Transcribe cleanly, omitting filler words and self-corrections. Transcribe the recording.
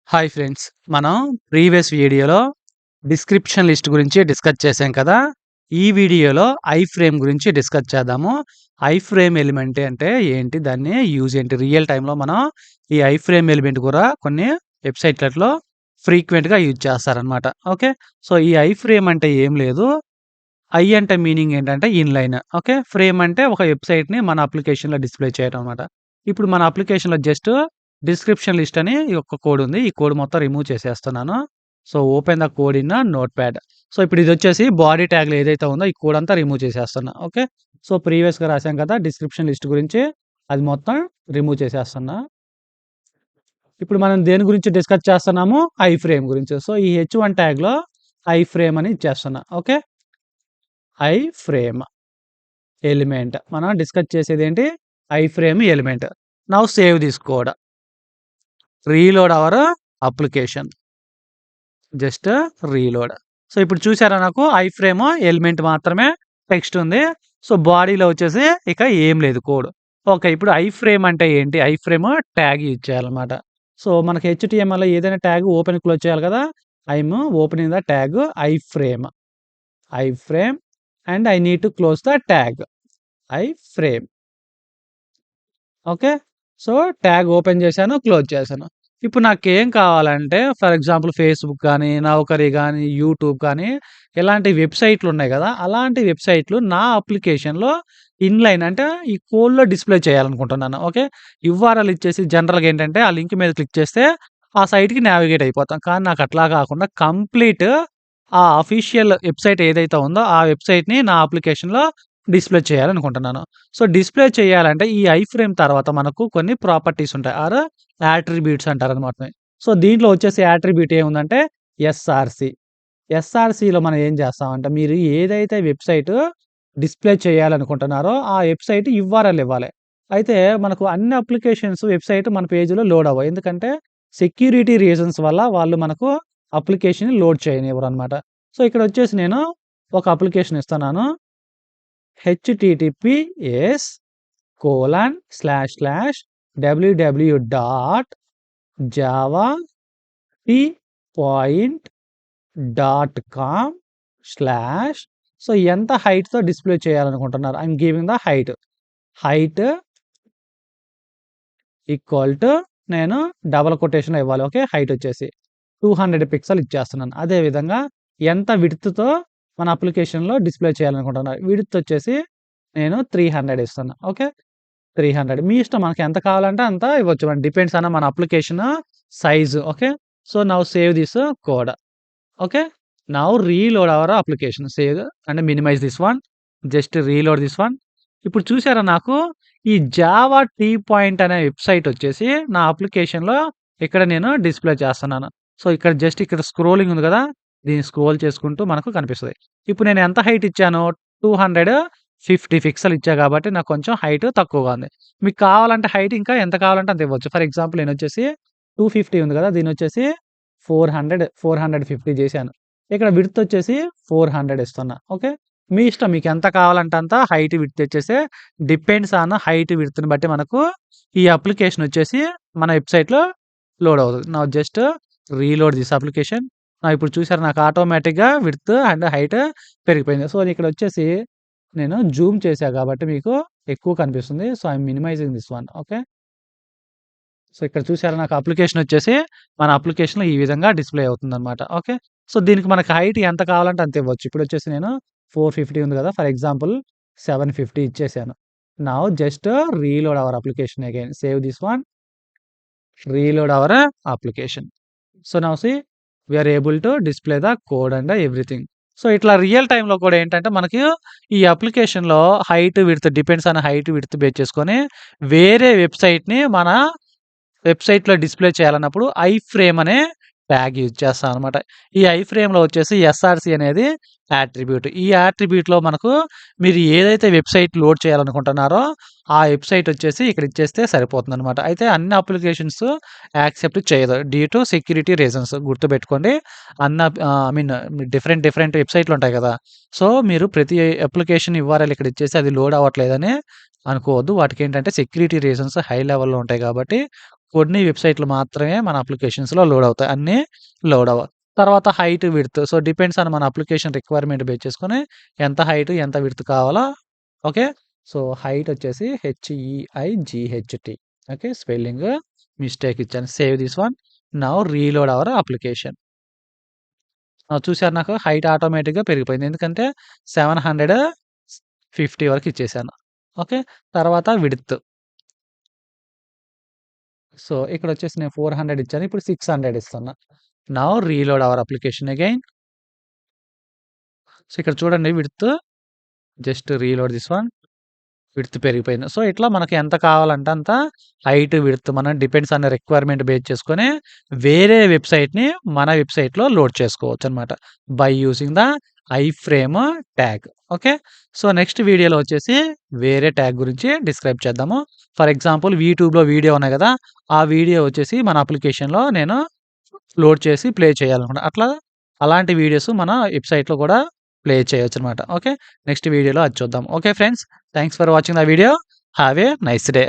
Hi friends. మనం previous వీడియోలో description list గురించి డిస్కస్ చేసాం కదా! ఈ వీడియోలో ఐఫ్రేమ్ గురించి డిస్కస్ చేద్దాము. ఐఫ్రేమ్ ఎలిమెంట్ అంటే ఏంటి? దాన్ని యూజ్ ఏంటి? రియల్ టైమ్‌లో మనం ఈ ఐఫ్రేమ్ ఎలిమెంట్ కూడా కొన్ని వెబ్‌సైట్‌లలో ఫ్రీక్వెంట్‌గా యూజ్ చేస్తారనమాట. ఓకే. సో, ఈ ఐఫ్రేమ్ అంటే ఏం లేదు. ఐ అంటే మీనింగ్ ఏంటంటే ఇన్‌లైన్. ఓకే. ఫ్రేమ్ అంటే ఒక వెబ్‌సైట్‌ని మన అప్లికేషన్‌లో డిస్‌ప్లే చేయడం అనమాట. ఇప్పుడు మన అప్లికేషన్‌లో జస్ట్ డిస్క్రిప్షన్ లిస్ట్ అని ఒక కోడ్ ఉంది. ఈ కోడ్ మొత్తం రిమూవ్ చేసేస్తున్నాను. So, open the code in notepad. So, ఇప్పుడు ఇదొచ్చేసి బాడీ ట్యాగ్‌లో ఏదైతే ఉందో ఈ కోడ్ అంతా రిమూవ్ చేసేస్తున్నా. ఓకే. సో, ప్రీవియస్‌గా రాసాం కదా! డిస్క్రిప్షన్ లిస్ట్ గురించి అది మొత్తం రిమూవ్ చేసేస్తున్నా. ఇప్పుడు మనం దేని గురించి డిస్కస్ చేస్తున్నాము? ఐఫ్రేమ్ గురించి. సో, ఈ హెచ్1 ట్యాగ్‌లో ఐఫ్రేమ్ అని ఇచ్చేస్తున్నా. ఓకే. Iframe element. మనం డిస్కస్ చేసేదేంటి? Iframe element. Now save this code. Reload our application. Just reload. So, ఇప్పుడు చూసారా నాకు ఐఫ్రేమ్ ఎలిమెంట్ మాత్రమే టెక్స్ట్ ఉంది. సో, బాడీలో వచ్చేసి ఇక ఏం లేదు కోడ్. ఓకే. ఇప్పుడు ఐఫ్రేమ్ అంటే ఏంటి? ఐఫ్రేమ్ ట్యాగ్ యూజ్ చేయాలన్నమాట. సో, మనకి హెచ్‌టీఎంఎల్‌లో ఏదైనా ట్యాగ్ ఓపెన్, క్లోజ్ చేయాలి కదా! I'm opening the tag iframe. Iframe and I need to close the tag. Iframe. Okay. So, tag open చేశాను, క్లోజ్ చేశాను. ఇప్పుడు నాకేం కావాలంటే ఫర్ ఎగ్జాంపుల్ ఫేస్‌బుక్ గానీ, నౌకరీ గానీ, యూట్యూబ్ కానీ ఇలాంటి వెబ్‌సైట్‌లు ఉన్నాయి గదా! అలాంటి వెబ్‌సైట్‌లు నా అప్లికేషన్‌లో ఇన్‌లైన్ అంటే ఈ కోడ్‌లో డిస్‌ప్లే చేయాలనుకుంటున్నాను. ఓకే. యూఆర్ఎల్ ఇచ్చేసి జనరల్‌గా ఏంటంటే ఆ లింక్ మీద క్లిక్ చేస్తే ఆ సైట్‌కి నావిగేట్ అయిపోతాం. కానీ నాకు అట్లా కాకుండా కంప్లీట్ ఆ అఫీషియల్ వెబ్‌సైట్ ఏదైతే ఉందో ఆ వెబ్‌సైట్‌ని నా అప్లికేషన్‌లో డిస్‌ప్లే చేయాలనుకుంటున్నాను. సో, డిస్‌ప్లే చేయాలంటే ఈ ఐఫ్రేమ్ తర్వాత మనకు కొన్ని ప్రాపర్టీస్ ఉంటాయి. యాట్రిబ్యూట్స్ అంటారనమాట. సో, దీంట్లో వచ్చేసి యాట్రిబ్యూట్ ఏముందంటే ఎస్ఆర్‌సి. ఎస్ఆర్‌సిలో మనం ఏం చేస్తామంటే మీరు ఏదైతే వెబ్‌సైట్ డిస్‌ప్లే చేయాలనుకుంటున్నారో ఆ వెబ్‌సైట్ యూఆర్ఎల్ ఇవ్వాలి. అయితే మనకు అన్ని అప్లికేషన్స్ వెబ్‌సైట్ మన పేజ్‌లో లోడ్ అవ్వవు. ఎందుకంటే సెక్యూరిటీ రీజన్స్ వల్ల వాళ్ళు మనకు అప్లికేషన్‌ని లోడ్ చేయనివ్వరనమాట. సో, ఇక్కడ వచ్చేసి నేను ఒక అప్లికేషన్ ఇస్తున్నాను. https://www.javateepoint.com/ సో, ఎంత హైట్‌తో డిస్‌ప్లే చేయాలనుకుంటున్నారు? I'm giving the height. Height equal to నేను డబుల్ కొటేషన్‌లో ఇవ్వాలి. ఓకే. హైట్ వచ్చేసి 200 పిక్సెల్ ఇచ్చేస్తున్నాను. అదే విధంగా ఎంత విడ్త్‌తో మన అప్లికేషన్‌లో డిస్‌ప్లే చేయాలనుకుంటున్నారు? విడ్త్ వచ్చేసి నేను 300 ఇస్తున్నా. ఓకే. 300 మీ ఇష్టం మనకి ఎంత కావాలంటే అంత ఇవ్వచ్చు. డిపెండ్స్ ఆన్ మన application size. Okay. So, now save this code. Okay. Now reload our application. Save and minimize this one. Just reload this one. ఇప్పుడు చూసారా నాకు ఈ జావా టీ పాయింట్ అనే వెబ్‌సైట్ వచ్చేసి నా అప్లికేషన్‌లో ఇక్కడ నేను డిస్‌ప్లే చేస్తున్నాను. సో, ఇక్కడ జస్ట్ ఇక్కడ స్క్రోలింగ్ ఉంది కదా! దీన్ని స్క్రోల్ చేసుకుంటూ మనకు కనిపిస్తది. ఇప్పుడు నేను ఎంత హైట్ ఇచ్చాను? 250 పిక్సెల్ ఇచ్చా కాబట్టి నాకు కొంచెం హైట్ తక్కువగా ఉంది. మీకు కావాలంటే హైట్ ఇంకా ఎంత కావాలంటే అంత ఇవ్వచ్చు. ఫర్ ఎగ్జాంపుల్ నేనొచ్చేసి 250 ఉంది కదా! దీన్నొచ్చేసి 450 చేశాను. ఇక్కడ విడ్త్ వచ్చేసి 400 ఇస్తున్నా. ఓకే. మీ ఇష్టం మీకు ఎంత కావాలంటే అంత హైట్, విడ్త్ వచ్చేసి డిపెండ్స్ ఆన్ హైట్, విడ్త్‌ని బట్టి మనకు ఈ అప్లికేషన్ వచ్చేసి మన వెబ్‌సైట్‌లో లోడ్ అవుతది. Now just reload this application. ఇప్పుడు చూసారా నాకు ఆటోమేటిక్‌గా విడ్త్ అండ్ హైట్ పెరిగిపోయింది. సో, ఇక్కడ వచ్చేసి నేను జూమ్ చేశా కాబట్టి మీకు ఎక్కువ కనిపిస్తుంది. So, I'm minimising this one. Okay. So, ఇక్కడ చూసారా నాకు అప్లికేషన్ వచ్చేసి మన అప్లికేషన్‌లో ఈ విధంగా డిస్‌ప్లే అవుతుందన్నమాట. ఓకే. సో, దీనికి మనకు హైట్ ఎంత కావాలంటే అంత ఇవ్వచ్చు. ఇప్పుడొచ్చేసి నేను 450 ఉంది కదా! ఫర్ ఎగ్జాంపుల్ 750 ఇచ్చేసాను. Now just reload our application again. Save this one. Reload our application. So, now see we are able to display the code and everything. So, ఇట్లా రియల్ టైమ్‌లో కూడా ఏంటంటే మనకి ఈ అప్లికేషన్‌లో height, width depends on height, width base చేసుకొని వేరే వెబ్‌సైట్‌ని మన వెబ్‌సైట్‌లో డిస్‌ప్లే చేయాలన్నప్పుడు ఐఫ్రేమ్ అనే ట్యాగ్ యూజ్ చేస్తామనమాట. ఈ ఐఫ్రేమ్‌లో వచ్చేసి ఎస్ఆర్‌సి అనేది యాట్రిబ్యూట్. ఈ యాట్రిబ్యూట్‌లో మనకు మీరు ఏదైతే వెబ్‌సైట్ లోడ్ చేయాలనుకుంటున్నారో ఆ వెబ్‌సైట్ వచ్చేసి ఇక్కడ ఇచ్చేస్తే సరిపోతుందనమాట. అయితే అన్ని అప్లికేషన్స్ యాక్సెప్ట్ చేయదు. డ్యూ టు సెక్యూరిటీ రీజన్స్ గుర్తుపెట్టుకోండి. ఐ మీన్ డిఫరెంట్ వెబ్‌సైట్‌లు ఉంటాయి కదా! సో, మీరు ప్రతి అప్లికేషన్ యూఆర్ఎల్ ఇక్కడ ఇచ్చేసి అది లోడ్ అవ్వట్లేదని అనుకోవద్దు. వాటికేంటంటే సెక్యూరిటీ రీజన్స్ హై లెవెల్‌లో ఉంటాయి కాబట్టి కొన్ని వెబ్‌సైట్‌లు మాత్రమే మన అప్లికేషన్స్‌లో లోడ్ అవుతాయి. అన్నీ లోడ్ అవ్వవు. తర్వాత height, width. So, depends on మన అప్లికేషన్ రిక్వైర్మెంట్ బేస్ చేసుకొని ఎంత హైట్, ఎంత విడ్త్ కావాలో ఓకే. సో, హైట్ వచ్చేసి HEIGHT ఓకే. స్పెల్లింగ్ మిస్టేక్ ఇచ్చాను. Save this one. Now reload our application. చూసారు నాకు హైట్ ఆటోమేటిక్‌గా పెరిగిపోయింది. ఎందుకంటే 750 వరకు ఇచ్చేసాను. ఓకే. తర్వాత విడ్త్. సో, ఇక్కడొచ్చేసి నేను 400 ఇచ్చాను. ఇప్పుడు 600 ఇస్తున్నా. Now reload our application again. So, ఇక్కడ చూడండి width just reload this one. Width పెరిగిపోయింది. సో, ఇట్లా మనకి ఎంత కావాలంటే అంత హైట్, విడ్త్ మనం డిపెండ్స్ ఆన్ రిక్వైర్మెంట్ బేస్ చేసుకొని వేరే వెబ్‌సైట్‌ని మన వెబ్‌సైట్‌లో లోడ్ చేసుకోవచ్చనమాట. By using the iframe tag. Okay. So, next వీడియోలో వచ్చేసి వేరే ట్యాగ్ గురించి డిస్క్రైబ్ చేద్దాము. ఫర్ ఎగ్జాంపుల్ యూట్యూబ్‌లో వీడియో ఉన్నాయి గదా! ఆ వీడియో వచ్చేసి మన అప్లికేషన్‌లో నేను లోడ్ చేసి ప్లే చేయాలనుకున్నా. అలాంటి వీడియోస్ మన వెబ్‌సైట్‌లో కూడా ప్లే చేయొచ్చనమాట. ఓకే. నెక్స్ట్ వీడియోలో అది చూద్దాం. Okay friends. Thanks for watching the video. Have a nice day.